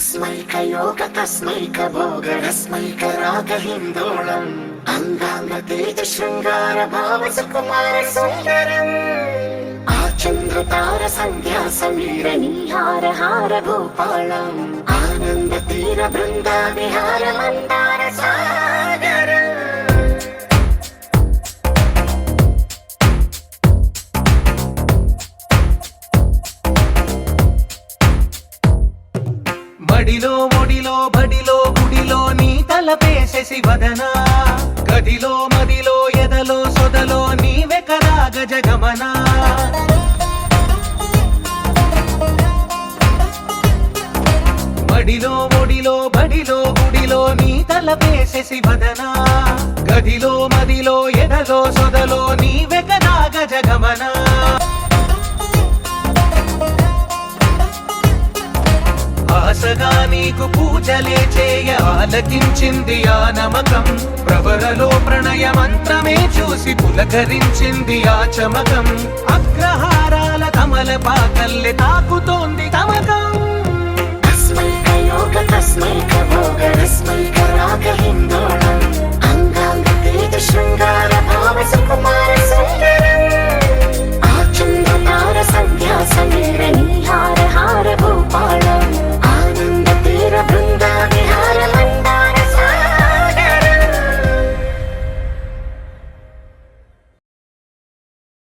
तस्मैकयोग तस्मैकभोग रस्मैकरागहिन्दोळम् अङ्गाङ्गतेज शृङ्गार भाव सुकुमार सुन्दरम् आचन्द्रतार सन्ध्या समीर नीहार हार भूपालम् आनन्द तीर बृन्दा विहार मन्दार सागरम् మడిలో ఒడిలో బడిలో గుడిలో నీ తలపేసేసి వదనా గదిలో మదిలో ఎదలో సొదలో నీవే కదా గజగమనా మడిలో ఒడిలో బడిలో గుడిలో నీ తలపేసేసి వదనా గదిలో మదిలో ఎదలో సొదలో నీవే కదా గజగమనా ఆశగా నీకు పూజలే చేయ ఆలకించింది ఆ నమకం ప్రవరలో ప్రణయ మంత్రమే చూసి పులకరించింది ఆ చమకం అగ్రహారాల కమల పాకల్లె తాకుతోంది తమకం तस्मैकयोग तस्मैकभोग रस्मैकरागहिन्दोळम्